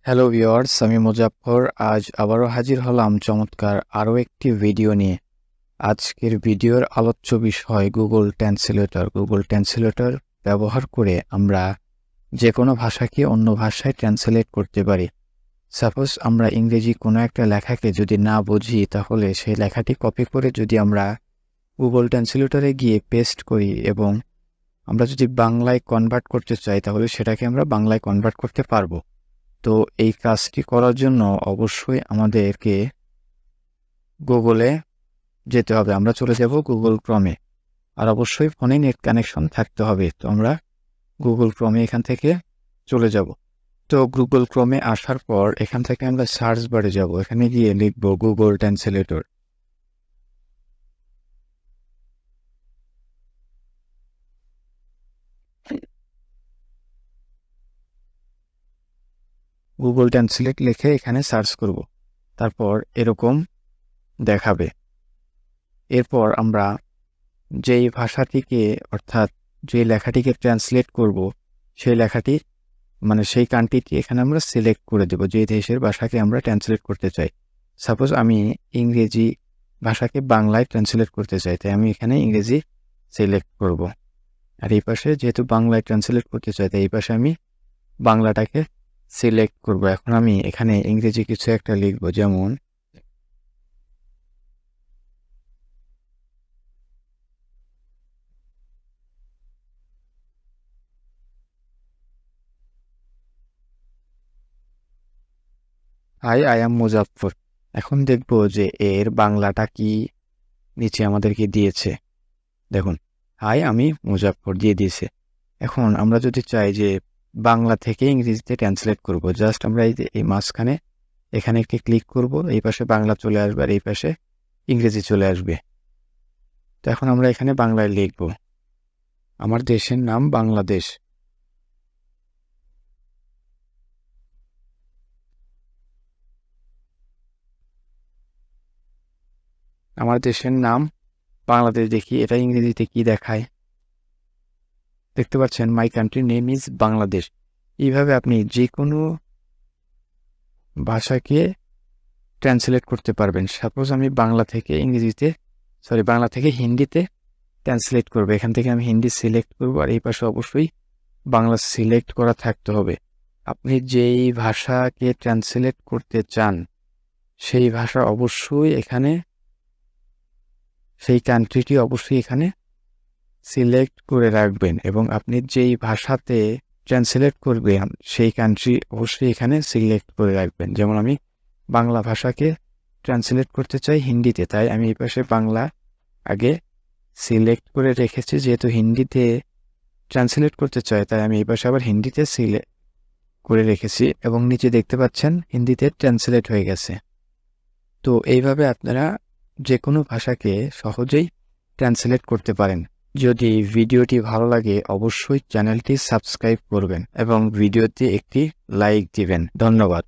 Hello viewers, আমি মুজাফফর। আজ আবারও হাজির হলাম চমৎকার আরও একটি ভিডিও নিয়ে। আজকের ভিডিওর আলোচ্য বিষয় গুগল ট্রান্সলেটর। গুগল ট্রান্সলেটর ব্যবহার করে আমরা যে কোনো ভাষাকে অন্য ভাষায় ট্রান্সলেট করতে পারি। সাপোজ আমরা ইংরেজি কোনো একটা লেখাকে যদি না বুঝি, তাহলে সেই লেখাটি কপি করে যদি আমরা গুগল ট্রান্সলেটরে গিয়ে পেস্ট করি এবং আমরা যদি বাংলায় কনভার্ট করতে চাই, তাহলে সেটাকে আমরা বাংলায় কনভার্ট করতে পারবো। তো এই কাজটি করার জন্য অবশ্যই আমাদেরকে গুগলে যেতে হবে। আমরা চলে যাব গুগল ক্রমে, আর অবশ্যই ফোনে নেট কানেকশন থাকতে হবে। তো আমরা গুগল ক্রমে এখান থেকে চলে যাব। তো গুগল ক্রমে আসার পর এখান থেকে আমরা সার্চ বারে যাব। এখানে গিয়ে লিখব গুগল ট্রান্সলেটর। গুগল ট্রান্সলেট লিখে এখানে সার্চ করব, তারপর এরকম দেখাবে। এরপর আমরা যেই ভাষাটিকে অর্থাৎ যে লেখাটিকে ট্রান্সলেট করব, সেই লেখাটি সেই কান্ট্রিটি এখানে আমরা সিলেক্ট করে দেব, যে দেশের ভাষাকে আমরা ট্রান্সলেট করতে চাই। সাপোজ আমি ইংরেজি ভাষাকে বাংলায় ট্রান্সলেট করতে চাই, তাই আমি এখানে ইংরেজি সিলেক্ট করব। আর এই পাশে যেহেতু বাংলায় ট্রান্সলেট করতে চাই, তাই এই পাশে আমি বাংলাটাকে সিলেক্ট করব। এখন আমি এখানে ইংরেজি কিছু একটা লিখব, যেমন আই এম মুজাফফর। এখন দেখব যে এর বাংলাটা কি নিচে আমাদেরকে দিয়েছে। দেখুন, আমি মুজাফফর দিয়ে দিয়েছে। এখন আমরা যদি চাই যে বাংলা থেকে ইংরেজিতে ট্রান্সলেট করব, জাস্ট আমরা এই মাঝখানে এখানে একটি ক্লিক করব, এই পাশে বাংলা চলে আসবে আর এই পাশে ইংরেজি চলে আসবে। তো এখন আমরা এখানে বাংলায় লিখব, আমার দেশের নাম বাংলাদেশ। আমার দেশের নাম বাংলাদেশ। দেখি এটা ইংরেজিতে কি দেখায়। দেখতে পাচ্ছেন, my country name is Bangladesh. এইভাবে আপনি যে কোনো ভাষাকে ট্রান্সলেট করতে পারবেন। সাপোজ আমি বাংলা থেকে হিন্দিতে ট্রান্সলেট করবো। এখান থেকে আমি হিন্দি সিলেক্ট করব, আর এই পাশে অবশ্যই বাংলা সিলেক্ট করা থাকতে হবে। আপনি যেই ভাষাকে ট্রান্সলেট করতে চান, সেই ভাষা অবশ্যই এখানে, সেই কান্ট্রিটি অবশ্যই এখানে সিলেক্ট করে রাখবেন, এবং আপনি যেই ভাষাতে ট্রান্সলেট করবেন সেই কান্ট্রি অবশ্যই এখানে সিলেক্ট করে রাখবেন। যেমন আমি বাংলা ভাষাকে ট্রান্সলেট করতে চাই হিন্দিতে, তাই আমি এই পাশে বাংলা আগে সিলেক্ট করে রেখেছি। যেহেতু হিন্দিতে ট্রান্সলেট করতে চাই, তাই আমি এই পাশে আবার হিন্দিতে সিলেক্ট করে রেখেছি, এবং নিচে দেখতে পাচ্ছেন হিন্দিতে ট্রান্সলেট হয়ে গেছে। তো এইভাবে আপনারা যে কোনো ভাষাকে সহজেই ট্রান্সলেট করতে পারেন। যদি ভিডিওটি ভালো লাগে, অবশ্যই চ্যানেলটি সাবস্ক্রাইব করবেন এবং ভিডিওতে একটি লাইক দিবেন। ধন্যবাদ।